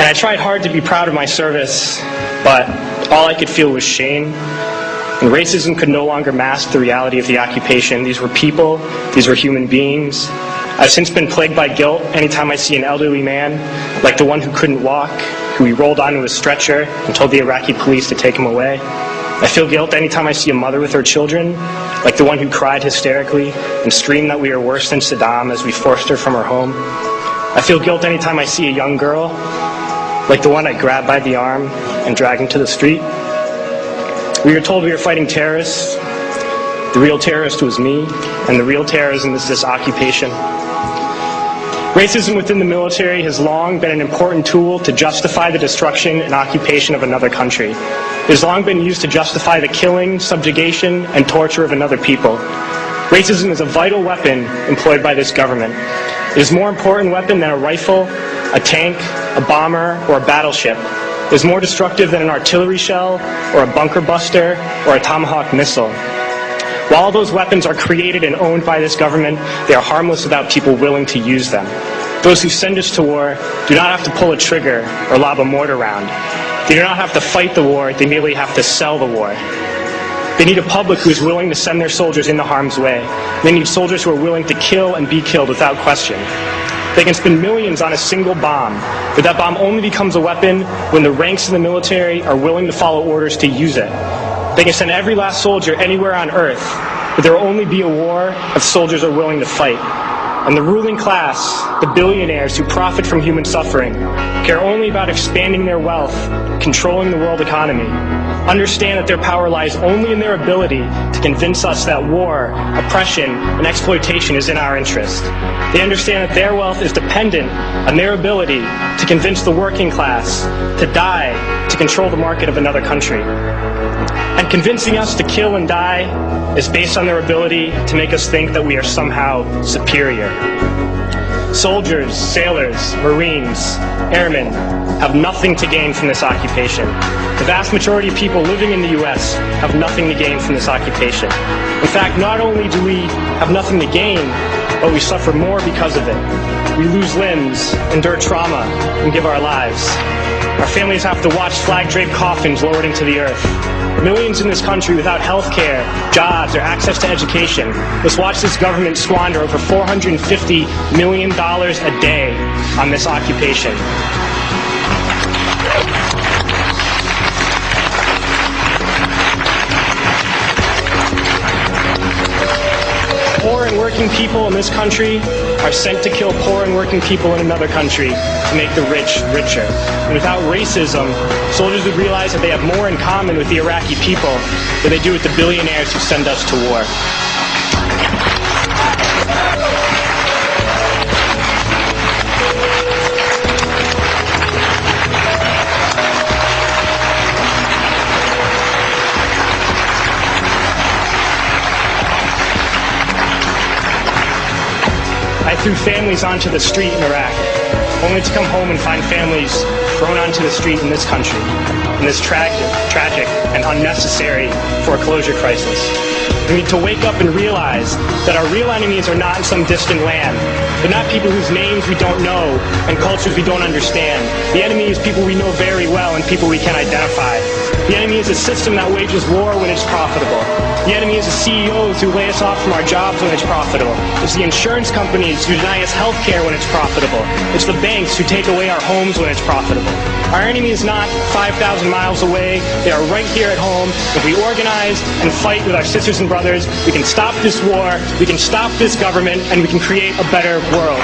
I tried hard to be proud of my service, but all I could feel was shame. And racism could no longer mask the reality of the occupation. These were people, these were human beings. I've since been plagued by guilt anytime I see an elderly man, like the one who couldn't walk, who we rolled onto a stretcher and told the Iraqi police to take him away. I feel guilt anytime I see a mother with her children, like the one who cried hysterically and screamed that we are worse than Saddam as we forced her from her home. I feel guilt anytime I see a young girl, like the one I grabbed by the arm and dragged into the street. We were told we were fighting terrorists. The real terrorist was me, and the real terrorism is this occupation. Racism within the military has long been an important tool to justify the destruction and occupation of another country. It has long been used to justify the killing, subjugation, and torture of another people. Racism is a vital weapon employed by this government. It is a more important weapon than a rifle, a tank, a bomber, or a battleship. It is more destructive than an artillery shell, or a bunker buster, or a Tomahawk missile. While all those weapons are created and owned by this government, they are harmless without people willing to use them. Those who send us to war do not have to pull a trigger or lob a mortar round. They do not have to fight the war, they merely have to sell the war. They need a public who is willing to send their soldiers into harm's way. They need soldiers who are willing to kill and be killed without question. They can spend millions on a single bomb, but that bomb only becomes a weapon when the ranks of the military are willing to follow orders to use it. They can send every last soldier anywhere on earth, but there will only be a war if soldiers are willing to fight. And the ruling class, the billionaires who profit from human suffering, care only about expanding their wealth, controlling the world economy. Understand that their power lies only in their ability to convince us that war, oppression, and exploitation is in our interest. They understand that their wealth is dependent on their ability to convince the working class to die to control the market of another country. And convincing us to kill and die is based on their ability to make us think that we are somehow superior. Soldiers, sailors, Marines, airmen have nothing to gain from this occupation. The vast majority of people living in the U.S. have nothing to gain from this occupation. In fact, not only do we have nothing to gain, but we suffer more because of it. We lose limbs, endure trauma, and give our lives. Our families have to watch flag-draped coffins lowered into the earth. Millions in this country without health care, jobs, or access to education must watch this government squander over $450 million a day on this occupation. Poor and working people in this country are sent to kill poor and working people in another country to make the rich richer. And without racism, soldiers would realize that they have more in common with the Iraqi people than they do with the billionaires who send us to war. I threw families onto the street in Iraq, only to come home and find families thrown onto the street in this country, in this tragic and unnecessary foreclosure crisis. We need to wake up and realize that our real enemies are not in some distant land. They're not people whose names we don't know and cultures we don't understand. The enemy is people we know very well and people we can identify. The enemy is a system that wages war when it's profitable. The enemy is the CEOs who lay us off from our jobs when it's profitable. It's the insurance companies who deny us health care when it's profitable. It's the banks who take away our homes when it's profitable. Our enemy is not 5,000 miles away. They are right here at home. If we organize and fight with our sisters and brothers, we can stop this war, we can stop this government, and we can create a better world.